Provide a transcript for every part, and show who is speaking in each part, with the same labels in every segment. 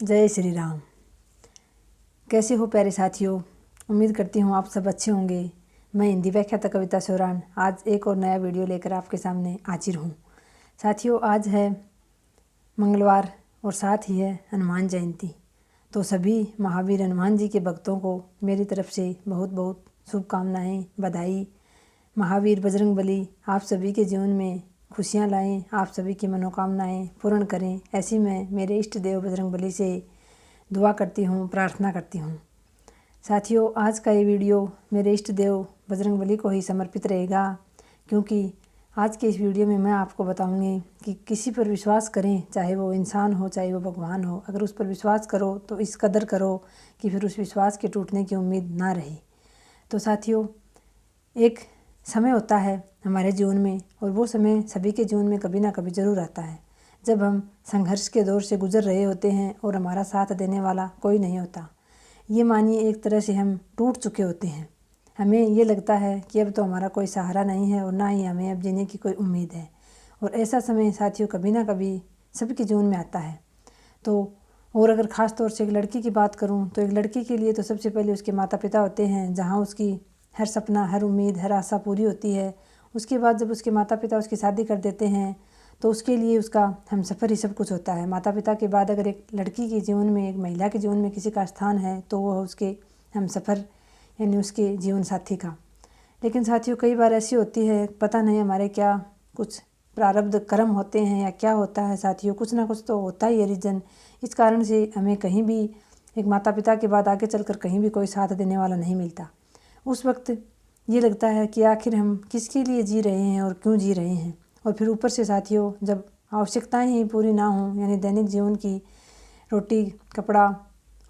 Speaker 1: जय श्री राम। कैसे हो प्यारे साथियों। उम्मीद करती हूँ आप सब अच्छे होंगे। मैं हिंदी व्याख्याता कविता सोरान आज एक और नया वीडियो लेकर आपके सामने हाजिर हूँ। साथियों, आज है मंगलवार और साथ ही है हनुमान जयंती। तो सभी महावीर हनुमान जी के भक्तों को मेरी तरफ से बहुत बहुत शुभकामनाएँ, बधाई। महावीर बजरंगबली आप सभी के जीवन में खुशियाँ लाएं, आप सभी की मनोकामनाएं पूर्ण करें, ऐसी मैं मेरे इष्ट देव बजरंगबली से दुआ करती हूँ, प्रार्थना करती हूँ। साथियों, आज का ये वीडियो मेरे इष्ट देव बजरंगबली को ही समर्पित रहेगा, क्योंकि आज के इस वीडियो में मैं आपको बताऊंगी कि किसी पर विश्वास करें, चाहे वो इंसान हो चाहे वो भगवान हो। अगर उस पर विश्वास करो तो इस कदर करो कि फिर उस विश्वास के टूटने की उम्मीद ना रहे। तो साथियों, एक समय होता है हमारे जीवन में, और वो समय सभी के जीवन में कभी ना कभी ज़रूर आता है, जब हम संघर्ष के दौर से गुजर रहे होते हैं और हमारा साथ देने वाला कोई नहीं होता। ये मानिए एक तरह से हम टूट चुके होते हैं। हमें ये लगता है कि अब तो हमारा कोई सहारा नहीं है और ना ही हमें अब जीने की कोई उम्मीद है। और ऐसा समय साथियों कभी ना कभी सबके जीवन में आता है। तो और अगर ख़ास तौर से एक लड़की की बात करूं तो एक लड़की के लिए तो सबसे पहले उसके माता पिता होते हैं, जहां उसकी हर सपना, हर उम्मीद, हर आशा पूरी होती है। उसके बाद जब उसके माता पिता उसकी शादी कर देते हैं तो उसके लिए उसका हमसफ़र ही सब कुछ होता है। माता पिता के बाद अगर एक लड़की के जीवन में, एक महिला के जीवन में किसी का स्थान है तो वह उसके हमसफ़र यानी उसके जीवन साथी का। लेकिन साथियों, कई बार ऐसी होती है, पता नहीं हमारे क्या कुछ प्रारब्ध कर्म होते हैं या क्या होता है साथियों, कुछ ना कुछ तो होता ही है रीज़न। इस कारण से हमें कहीं भी एक माता पिता के बाद आगे चलकर कहीं भी कोई साथ देने वाला नहीं मिलता। उस वक्त ये लगता है कि आखिर हम किसके लिए जी रहे हैं और क्यों जी रहे हैं। और फिर ऊपर से साथियों, जब आवश्यकताएं ही पूरी ना हों, यानी दैनिक जीवन की रोटी कपड़ा,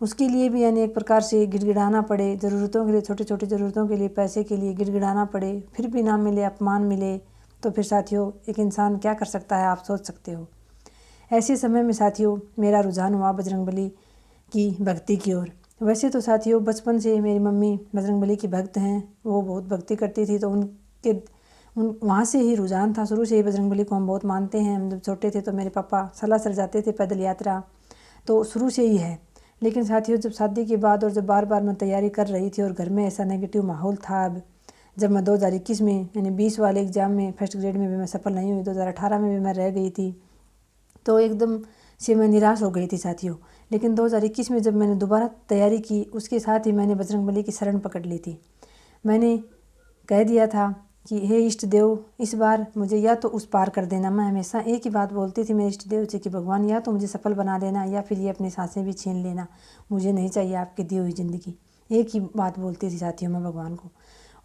Speaker 1: उसके लिए भी यानी एक प्रकार से गिड़गिड़ाना पड़े, ज़रूरतों के लिए, छोटी छोटी ज़रूरतों के लिए, पैसे के लिए गिड़गिड़ाना पड़े, फिर भी ना मिले, अपमान मिले, तो फिर साथियों एक इंसान क्या कर सकता है, आप सोच सकते हो। ऐसे समय में साथियों मेरा रुझान हुआ बजरंगबली की भक्ति की ओर। वैसे तो साथियों बचपन से मेरी मम्मी बजरंगबली की भक्त हैं, वो बहुत भक्ति करती थी, तो वहाँ से ही रुझान था। शुरू से ही बजरंगबली को हम बहुत मानते हैं। हम जब छोटे थे तो मेरे पापा सलासर जाते थे पैदल यात्रा, तो शुरू से ही है। लेकिन साथियों जब शादी के बाद और जब बार बार मैं तैयारी कर रही थी और घर में ऐसा नेगेटिव माहौल था, अब जब मैं 2021 में यानी 20 वाले एग्ज़ाम में फर्स्ट ग्रेड में भी मैं सफल नहीं हुई, 2018 में भी मैं रह गई थी, तो एकदम से मैं निराश हो गई थी साथियों। लेकिन 2021 में जब मैंने दोबारा तैयारी की, उसके साथ ही मैंने बजरंगबली की शरण पकड़ ली थी। मैंने कह दिया था कि हे इष्ट देव, इस बार मुझे या तो उस पार कर देना। मैं हमेशा एक ही बात बोलती थी मेरे इष्ट देव से कि भगवान या तो मुझे सफल बना देना या फिर ये अपनी सांसें भी छीन लेना, मुझे नहीं चाहिए आपकी दी हुई ज़िंदगी। एक ही बात बोलती थी साथियों मैं भगवान को।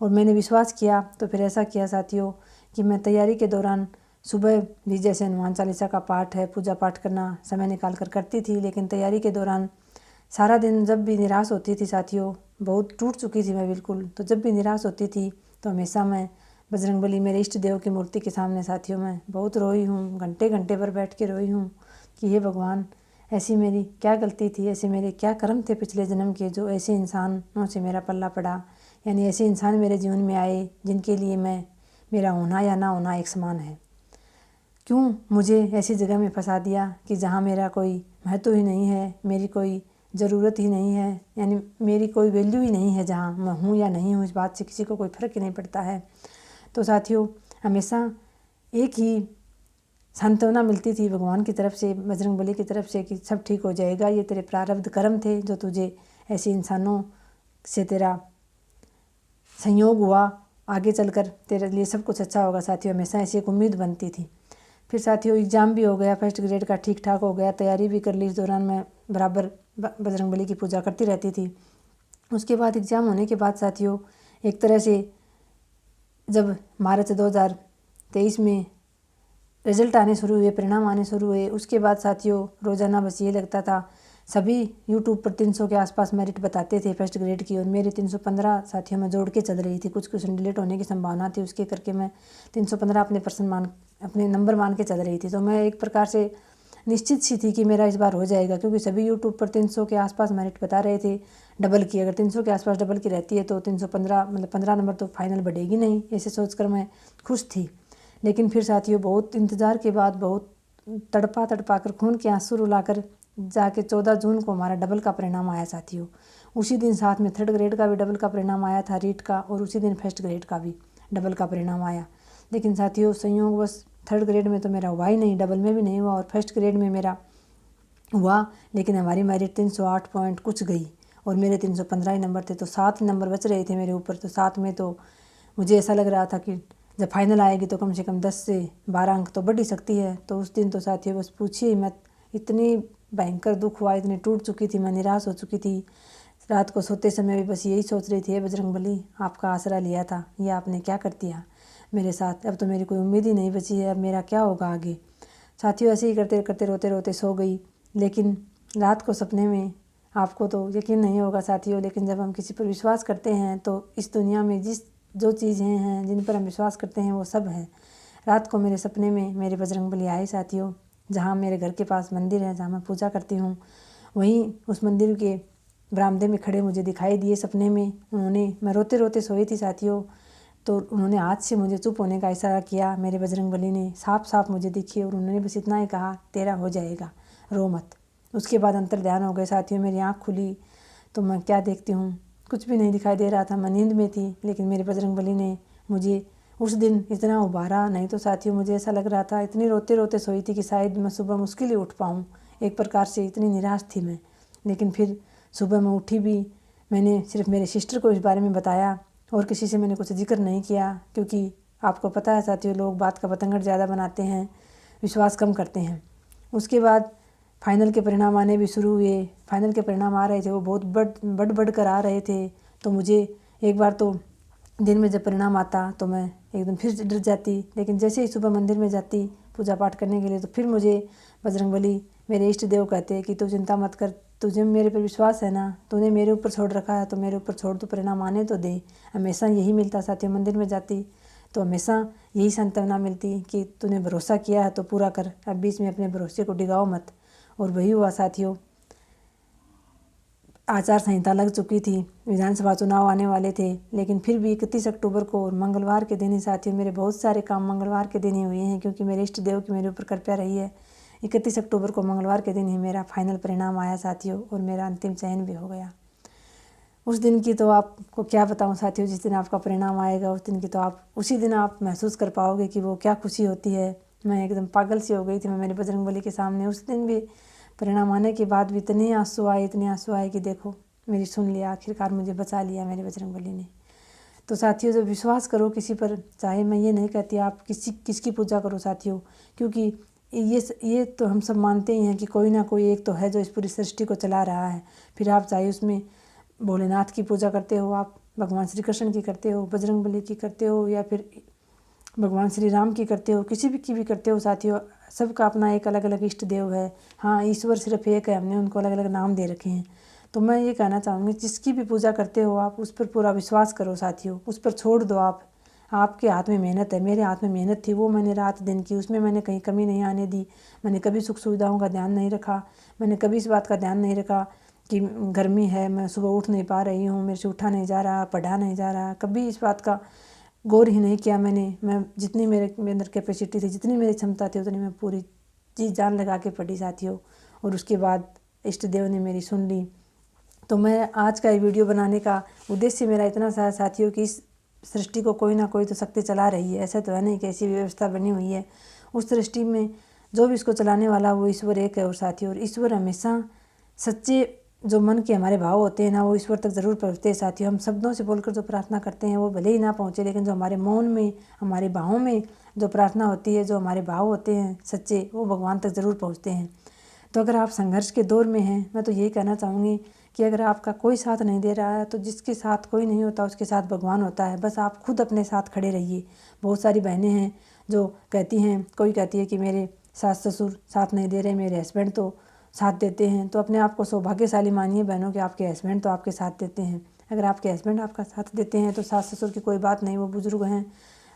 Speaker 1: और मैंने विश्वास किया, तो फिर ऐसा किया साथियों कि मैं तैयारी के दौरान सुबह भी जैसे हनुमान चालीसा का पाठ है, पूजा पाठ करना समय निकाल कर करती थी। लेकिन तैयारी के दौरान सारा दिन जब भी निराश होती थी साथियों, बहुत टूट चुकी थी मैं बिल्कुल, तो जब भी निराश होती थी तो हमेशा मैं बजरंगबली मेरे इष्ट देव की मूर्ति के सामने साथियों मैं बहुत रोई हूँ, घंटे घंटे पर बैठ के रोई हूँ कि हे भगवान, ऐसी मेरी क्या गलती थी, ऐसे मेरे क्या कर्म थे पिछले जन्म के, जो ऐसे इंसानों से मेरा पल्ला पड़ा, यानी ऐसे इंसान मेरे जीवन में आए जिनके लिए मेरा होना या ना होना एक समान है। क्यों मुझे ऐसी जगह में फंसा दिया कि जहाँ मेरा कोई महत्व ही नहीं है, मेरी कोई ज़रूरत ही नहीं है, यानी मेरी कोई वैल्यू ही नहीं है। जहाँ मैं हूँ या नहीं हूँ इस बात से किसी को कोई फ़र्क ही नहीं पड़ता है। तो साथियों हमेशा एक ही सांत्वना मिलती थी भगवान की तरफ से, बजरंगबली की तरफ से, कि सब ठीक हो जाएगा, ये तेरे प्रारब्ध कर्म थे जो तुझे ऐसे इंसानों से तेरा संयोग हुआ, आगे चलकर तेरे लिए सब कुछ अच्छा होगा। साथियों हमेशा ऐसी एक उम्मीद बनती थी। फिर साथियों एग्ज़ाम भी हो गया, फर्स्ट ग्रेड का ठीक ठाक हो गया, तैयारी भी कर ली। इस दौरान मैं बराबर बजरंगबली की पूजा करती रहती थी। उसके बाद एग्ज़ाम होने के बाद साथियों एक तरह से जब मार्च 2023 में रिज़ल्ट आने शुरू हुए, परिणाम आने शुरू हुए, उसके बाद साथियों रोज़ाना बस ये लगता था, सभी यूट्यूब पर 300 के आसपास मेरिट बताते थे फर्स्ट ग्रेड की, और मेरे 315 साथियों में जोड़ के चल रही थी। कुछ क्वेश्चन डिलीट होने की संभावना थी, उसके करके मैं 315 अपने नंबर मान के चल रही थी। तो मैं एक प्रकार से निश्चित सी थी कि मेरा इस बार हो जाएगा, क्योंकि सभी यूट्यूब पर 300 के आसपास मेरिट बता रहे थे। डबल की, अगर 300 के आसपास डबल की रहती है तो 315 मतलब 15 नंबर तो फाइनल बढ़ेगी नहीं, ऐसे सोचकर मैं खुश थी। लेकिन फिर साथियों बहुत इंतज़ार के बाद, बहुत तड़पा कर खून के आंसू रुलाकर जाके 14 जून को हमारा डबल का परिणाम आया साथियों। उसी दिन साथ में 3rd ग्रेड का भी डबल का परिणाम आया था रीट का, और उसी दिन 1st ग्रेड का भी डबल का परिणाम आया। लेकिन साथियों संयोगवश 3rd ग्रेड में तो मेरा हुआ ही नहीं, डबल में भी नहीं हुआ, और 1st ग्रेड में मेरा हुआ, लेकिन हमारी मेरिट 308 पॉइंट कुछ गई और मेरे 315 ही नंबर थे, तो 7 नंबर बच रहे थे मेरे ऊपर। तो 7 में तो मुझे ऐसा लग रहा था कि जब फाइनल आएगी तो कम से कम 10 से 12 अंक तो बढ़ ही सकती है। तो उस दिन तो साथियों बस पूछिए मत, इतनी भयंकर दुख हुआ, इतनी टूट चुकी थी मैं, निराश हो चुकी थी। रात को सोते समय भी बस यही सोच रही थी, हे बजरंगबली आपका आसरा लिया था, ये आपने क्या कर दिया मेरे साथ, अब तो मेरी कोई उम्मीद ही नहीं बची है, अब मेरा क्या होगा आगे। साथियों ऐसे ही करते करते रोते रोते सो गई। लेकिन रात को सपने में, आपको तो यकीन नहीं होगा साथियों, लेकिन जब हम किसी पर विश्वास करते हैं तो इस दुनिया में जो चीज़ें हैं जिन पर हम विश्वास करते हैं वो सब हैं। रात को मेरे सपने में मेरे बजरंगबली आए साथियों, जहाँ मेरे घर के पास मंदिर है जहाँ मैं पूजा करती हूँ, वहीं उस मंदिर के बरामदे में खड़े मुझे दिखाई दिए सपने में। उन्होंने, मैं रोते रोते सोई थी साथियों, तो उन्होंने हाथ से मुझे चुप होने का इशारा किया। मेरे बजरंगबली ने साफ साफ मुझे दिखी और उन्होंने बस इतना ही कहा, तेरा हो जाएगा, रो मत। उसके बाद अंतर ध्यान हो गए साथियों, मेरी आँख खुली तो मैं क्या देखती हूँ, कुछ भी नहीं दिखाई दे रहा था, मैं नींद में थी। लेकिन मेरे बजरंगबली ने मुझे उस दिन इतना उबारा, नहीं तो साथियों मुझे ऐसा लग रहा था, इतनी रोते रोते सोई थी कि शायद मैं सुबह मुश्किल ही उठ पाऊँ। एक प्रकार से इतनी निराश थी मैं। लेकिन फिर सुबह मैं उठी भी, मैंने सिर्फ मेरे सिस्टर को इस बारे में बताया और किसी से मैंने कुछ जिक्र नहीं किया, क्योंकि आपको पता है साथियों लोग बात का बतंगड़ ज़्यादा बनाते हैं, विश्वास कम करते हैं। उसके बाद फाइनल के परिणाम आने भी शुरू हुए। फाइनल के परिणाम आ रहे थे, वो बहुत बढ़ कर आ रहे थे। तो मुझे एक बार तो दिन में जब परिणाम आता तो मैं एकदम फिर डर जाती, लेकिन जैसे ही सुबह मंदिर में जाती पूजा पाठ करने के लिए, तो फिर मुझे बजरंगबली मेरे इष्ट देव कहते कि तू चिंता मत कर, तुझे मेरे पर विश्वास है ना, तूने मेरे ऊपर छोड़ रखा है तो मेरे ऊपर छोड़, तो परिणाम आने तो दे। हमेशा यही मिलता साथियों, मंदिर में जाती तो हमेशा यही सांत्वना मिलती कि तूने भरोसा किया है तो पूरा कर, अब बीच में अपने भरोसे को डिगाओ मत। और वही हुआ साथियों। आचार संहिता लग चुकी थी, विधानसभा चुनाव आने वाले थे, लेकिन फिर भी 31 अक्टूबर को और मंगलवार के दिन ही साथियों, मेरे बहुत सारे काम मंगलवार के दिन ही हुए हैं, क्योंकि मेरे इष्ट देव की मेरे ऊपर कृपा रही है। 31 अक्टूबर को मंगलवार के दिन ही मेरा फाइनल परिणाम आया साथियों, और मेरा अंतिम चयन भी हो गया। उस दिन की तो आपको क्या बताऊं साथियों, जिस दिन आपका परिणाम आएगा उस दिन की तो आप उसी दिन आप महसूस कर पाओगे कि वो क्या खुशी होती है। मैं एकदम पागल सी हो गई थी मैं मेरे बजरंगबली के सामने। उस दिन भी परिणाम आने के बाद भी इतने आंसू आए कि देखो मेरी सुन लिया, आखिरकार मुझे बचा लिया मेरे बजरंगबली ने। तो साथियों जब विश्वास करो किसी पर, चाहे मैं ये नहीं कहती आप किसकी पूजा करो साथियों, क्योंकि ये तो हम सब मानते ही हैं कि कोई ना कोई एक तो है जो इस पूरी सृष्टि को चला रहा है। फिर आप चाहे उसमें भोलेनाथ की पूजा करते हो, आप भगवान श्री कृष्ण की करते हो, बजरंगबली की करते हो, या फिर भगवान श्री राम की करते हो, किसी भी की भी करते हो साथियों, सबका अपना एक अलग अलग इष्ट देव है। हाँ, ईश्वर सिर्फ एक है, हमने उनको अलग अलग नाम दे रखे हैं। तो मैं ये कहना चाहूँगी, जिसकी भी पूजा करते हो आप उस पर पूरा विश्वास करो साथियों, उस पर छोड़ दो आप। आपके हाथ में मेहनत है, मेरे हाथ में मेहनत थी, वो मैंने रात दिन की, उसमें मैंने कहीं कमी नहीं आने दी। मैंने कभी सुख सुविधाओं का ध्यान नहीं रखा, मैंने कभी इस बात का ध्यान नहीं रखा कि गर्मी है, मैं सुबह उठ नहीं पा रही हूँ, मेरे से उठा नहीं जा रहा, पढ़ा नहीं जा रहा, कभी इस बात का गौर ही नहीं किया मैंने। मैं जितनी मेरे अंदर कैपेसिटी थी, जितनी मेरी क्षमता थी, उतनी मैं पूरी जी जान लगा के पढ़ी साथियों, और उसके बाद इष्ट देव ने मेरी सुन ली। तो मैं आज का ये वीडियो बनाने का उद्देश्य मेरा इतना सा साथियों कि इस सृष्टि को कोई ना कोई तो शक्ति चला रही है, ऐसा तो है नहीं कि ऐसी व्यवस्था बनी हुई है। उस सृष्टि में जो भी इसको चलाने वाला वो ईश्वर एक है। और साथियों, और ईश्वर हमेशा सच्चे जो मन के हमारे भाव होते हैं ना, वो ईश्वर तक ज़रूर पहुँचते हैं साथियों। हम शब्दों से बोलकर जो प्रार्थना करते हैं वो भले ही ना पहुँचे, लेकिन जो हमारे मौन में, हमारे भावों में जो प्रार्थना होती है, जो हमारे भाव होते हैं सच्चे, वो भगवान तक ज़रूर पहुँचते हैं। तो अगर आप संघर्ष के दौर में हैं, मैं तो यही कहना चाहूँगी कि अगर आपका कोई साथ नहीं दे रहा है तो जिसके साथ कोई नहीं होता उसके साथ भगवान होता है। बस आप खुद अपने साथ खड़े रहिए। बहुत सारी बहनें हैं जो कहती हैं, कोई कहती है कि मेरे सास ससुर साथ नहीं दे रहे, मेरे हस्बैंड तो साथ देते हैं। तो अपने आप को सौभाग्यशाली मानिए बहनों कि आपके हस्बैंड तो आपके साथ देते हैं। अगर आपके हस्बैंड आपका साथ देते हैं तो सास ससुर की कोई बात नहीं, वो बुजुर्ग हैं,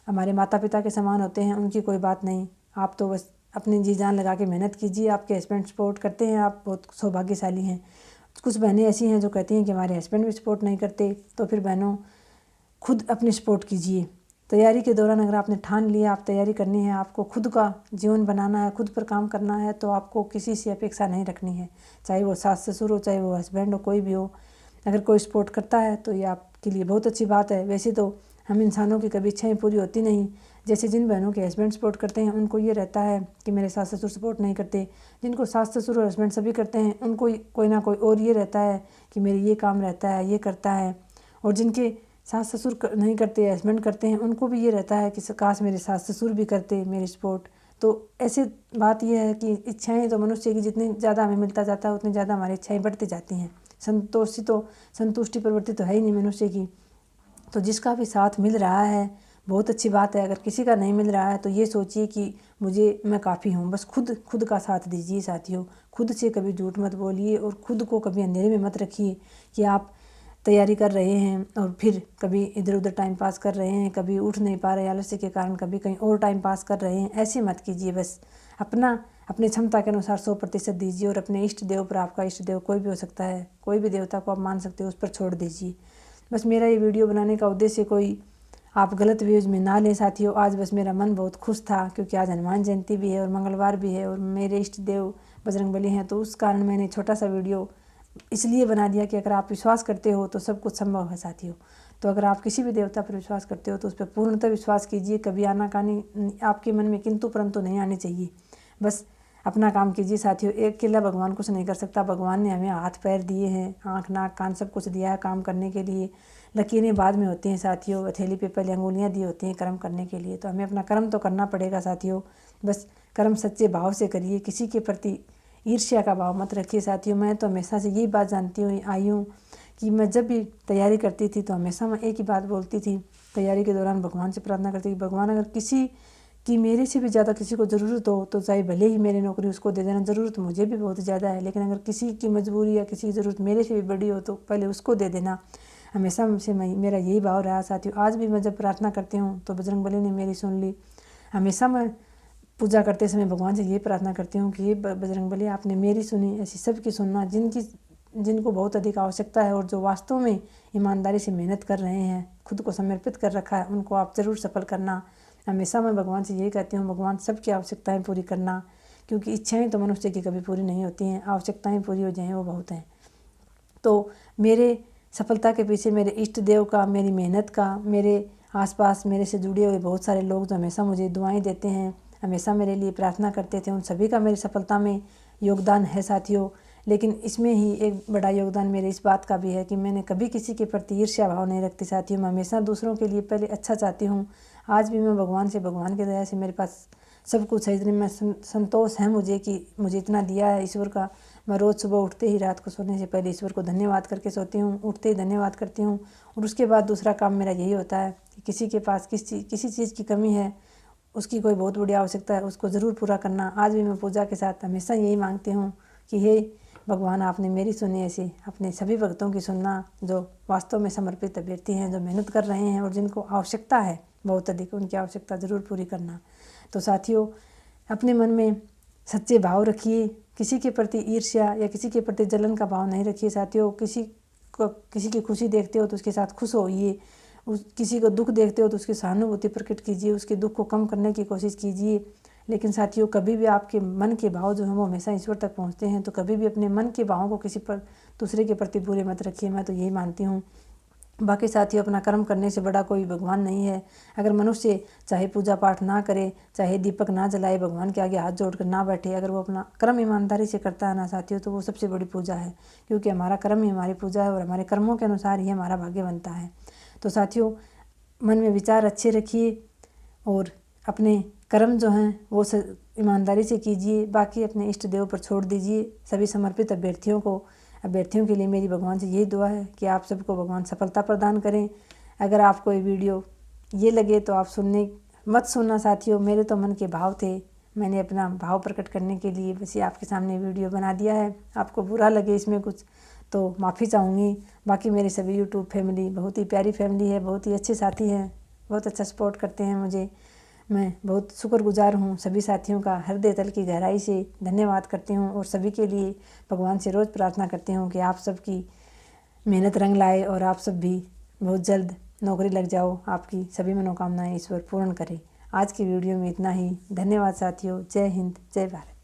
Speaker 1: हमारे माता पिता के समान होते हैं, उनकी कोई बात नहीं। आप तो बस अपनी जी जान लगा के मेहनत कीजिए, आपके हस्बैंड सपोर्ट करते हैं, आप बहुत सौभाग्यशाली हैं। कुछ बहनें ऐसी हैं जो कहती हैं कि हमारे हस्बैंड भी सपोर्ट नहीं करते, तो फिर बहनों खुद अपनी सपोर्ट कीजिए, तैयारी के दौरान अगर आपने ठान लिया आप तैयारी करनी है, आपको खुद का जीवन बनाना है, खुद पर काम करना है, तो आपको किसी से अपेक्षा नहीं रखनी है, चाहे वो सास ससुर हो, चाहे वो हस्बैंड हो, कोई भी हो। अगर कोई सपोर्ट करता है तो ये आपके लिए बहुत अच्छी बात है। वैसे तो हम इंसानों की कभी इच्छाएं पूरी होती नहीं। जैसे जिन बहनों के हस्बैंड सपोर्ट करते हैं उनको ये रहता है कि मेरे सास ससुर सपोर्ट नहीं करते, जिनको सास ससुर और हस्बैंड सभी करते हैं उनको कोई ना कोई और ये रहता है कि मेरे ये काम रहता है, ये करता है। और जिनके सास ससुर नहीं करते, हस्बैंड करते हैं, उनको भी ये रहता है कि काश मेरे सास ससुर भी करते मेरी सपोर्ट। तो ऐसे बात यह है कि इच्छाएं तो मनुष्य की जितनी ज़्यादा हमें मिलता जाता है उतनी ज़्यादा हमारी इच्छाएं बढ़ती जाती हैं। संतुष्टि प्रवृत्ति तो है ही नहीं मनुष्य की। तो जिसका भी साथ मिल रहा है बहुत अच्छी बात है। अगर किसी का नहीं मिल रहा है तो ये सोचिए कि मैं काफ़ी हूँ। बस खुद का साथ दीजिए साथियों। खुद से कभी झूठ मत बोलिए और खुद को कभी अंधेरे में मत रखिए कि आप तैयारी कर रहे हैं और फिर कभी इधर उधर टाइम पास कर रहे हैं, कभी उठ नहीं पा रहे आलस्य के कारण, कभी कहीं और टाइम पास कर रहे हैं। ऐसे मत कीजिए। बस अपनी क्षमता के अनुसार 100% दीजिए और अपने इष्ट देव पर, आपका इष्ट देव कोई भी हो सकता है, कोई भी देवता को आप मान सकते हो, उस पर छोड़ दीजिए। बस मेरा ये वीडियो बनाने का उद्देश्य कोई आप गलत व्यूज में ना लें साथियों। आज बस मेरा मन बहुत खुश था क्योंकि आज हनुमान जयंती भी है और मंगलवार भी है और मेरे इष्ट देव बजरंगबली हैं, तो उस कारण मैंने छोटा सा वीडियो इसलिए बना दिया कि अगर आप विश्वास करते हो तो सब कुछ संभव है साथियों। तो अगर आप किसी भी देवता पर विश्वास करते हो तो उस पर पूर्णतः विश्वास कीजिए। कभी आनाकानी आपके मन में किंतु परंतु नहीं आनी चाहिए। बस अपना काम कीजिए साथियों। एक अकेला भगवान कुछ नहीं कर सकता। भगवान ने हमें हाथ पैर दिए हैं, आँख नाक कान सब कुछ दिया है काम करने के लिए। लकीरें बाद में होती हैं साथियों, हथेली पे पहले अंगुलियाँ दी होती हैं कर्म करने के लिए। तो हमें अपना कर्म तो करना पड़ेगा साथियों। बस कर्म सच्चे भाव से करिए, किसी के प्रति ईर्ष्या का भाव मत रखिए साथियों। मैं तो हमेशा से यही बात जानती हुई आई हूँ कि मैं जब भी तैयारी करती थी तो हमेशा मैं एक ही बात बोलती थी तैयारी के दौरान, भगवान से प्रार्थना करती थी, भगवान अगर किसी कि मेरे से भी ज़्यादा किसी को ज़रूरत हो तो चाहे भले ही मेरी नौकरी उसको दे देना। ज़रूरत मुझे भी बहुत ज़्यादा है, लेकिन अगर किसी की मजबूरी या किसी की ज़रूरत मेरे से भी बड़ी हो तो पहले उसको दे देना। हमेशा से मेरा यही भाव रहा साथियों। आज भी मैं जब प्रार्थना करती हूँ तो बजरंगबली ने मेरी सुन ली। हमेशा मैं पूजा करते समय भगवान से ये प्रार्थना करती हूँ कि ये बजरंगबली आपने मेरी सुनी, ऐसी सबकी सुनना जिनको बहुत अधिक आवश्यकता है और जो वास्तव में ईमानदारी से मेहनत कर रहे हैं, खुद को समर्पित कर रखा है, उनको आप ज़रूर सफल करना। हमेशा मैं भगवान से यही कहती हूँ, भगवान सबकी आवश्यकताएं पूरी करना, क्योंकि इच्छाएं तो मनुष्य की कभी पूरी नहीं होती हैं, आवश्यकताएं पूरी हो जाएं वो बहुत हैं। तो मेरे सफलता के पीछे मेरे इष्ट देव का, मेरी मेहनत का, मेरे आसपास मेरे से जुड़े हुए बहुत सारे लोग जो हमेशा मुझे दुआएं देते हैं, हमेशा मेरे लिए प्रार्थना करते थे, उन सभी का मेरी सफलता में योगदान है साथियों। लेकिन इसमें ही एक बड़ा योगदान मेरे इस बात का भी है कि मैंने कभी किसी के प्रति ईर्ष्या भाव नहीं रखती साथियों। मैं हमेशा दूसरों के लिए पहले अच्छा चाहती हूँ। आज भी मैं भगवान की दया से मेरे पास सब कुछ है, इतने में संतोष है मुझे कि मुझे इतना दिया है ईश्वर का। मैं रोज़ सुबह उठते ही रात को सोने से पहले ईश्वर को धन्यवाद करके सोती हूँ, उठते ही धन्यवाद करती हूँ। और उसके बाद दूसरा काम मेरा यही होता है कि किसी के पास किसी चीज़ की कमी है, उसकी कोई बहुत बड़ी आवश्यकता है, उसको ज़रूर पूरा करना। आज भी मैं पूजा के साथ हमेशा यही मांगती हूँ कि हे भगवान आपने मेरी सुनी, ऐसी अपने सभी भक्तों की सुनना जो वास्तव में समर्पित अभ्यर्थी हैं, जो मेहनत कर रहे हैं और जिनको आवश्यकता है बहुत अधिक, उनकी आवश्यकता ज़रूर पूरी करना। तो साथियों अपने मन में सच्चे भाव रखिए, किसी के प्रति ईर्ष्या या किसी के प्रति जलन का भाव नहीं रखिए साथियों। किसी की खुशी देखते हो तो उसके साथ खुश होइए, किसी को दुख देखते हो तो उसकी सहानुभूति प्रकट कीजिए, उसके दुख को कम करने की कोशिश कीजिए। लेकिन साथियों कभी भी आपके मन के भाव जो हैं वो हमेशा ईश्वर तक पहुंचते हैं, तो कभी भी अपने मन के भावों को किसी पर दूसरे के प्रति बुरे मत रखिए। मैं तो यही मानती हूँ। बाकी साथियों अपना कर्म करने से बड़ा कोई भगवान नहीं है। अगर मनुष्य चाहे पूजा पाठ ना करे, चाहे दीपक ना जलाए, भगवान के आगे हाथ जोड़कर ना बैठे, अगर वो अपना कर्म ईमानदारी से करता है ना साथियों, तो वो सबसे बड़ी पूजा है। क्योंकि हमारा कर्म ही हमारी पूजा है और हमारे कर्मों के अनुसार ही हमारा भाग्य बनता है। तो साथियों मन में विचार अच्छे रखिए और अपने कर्म जो हैं वो ईमानदारी से कीजिए। बाकी अपने इष्ट देव पर छोड़ दीजिए। सभी समर्पित अभ्यर्थियों के लिए मेरी भगवान से यही दुआ है कि आप सबको भगवान सफलता प्रदान करें। अगर आपको ये वीडियो ये लगे तो आप मत सुनना साथियों, मेरे तो मन के भाव थे, मैंने अपना भाव प्रकट करने के लिए बस ये आपके सामने वीडियो बना दिया है। आपको बुरा लगे इसमें कुछ तो माफ़ी चाहूँगी। बाकी मेरी सभी यूट्यूब फैमिली बहुत ही प्यारी फैमिली है, बहुत ही अच्छे साथी हैं, बहुत अच्छा सपोर्ट करते हैं मुझे। मैं बहुत शुक्रगुजार हूँ सभी साथियों का, हृदय तल की गहराई से धन्यवाद करती हूँ और सभी के लिए भगवान से रोज़ प्रार्थना करती हूँ कि आप सबकी मेहनत रंग लाए और आप सब भी बहुत जल्द नौकरी लग जाओ, आपकी सभी मनोकामनाएं ईश्वर पूर्ण करे। आज की वीडियो में इतना ही। धन्यवाद साथियों। जय हिंद, जय भारत।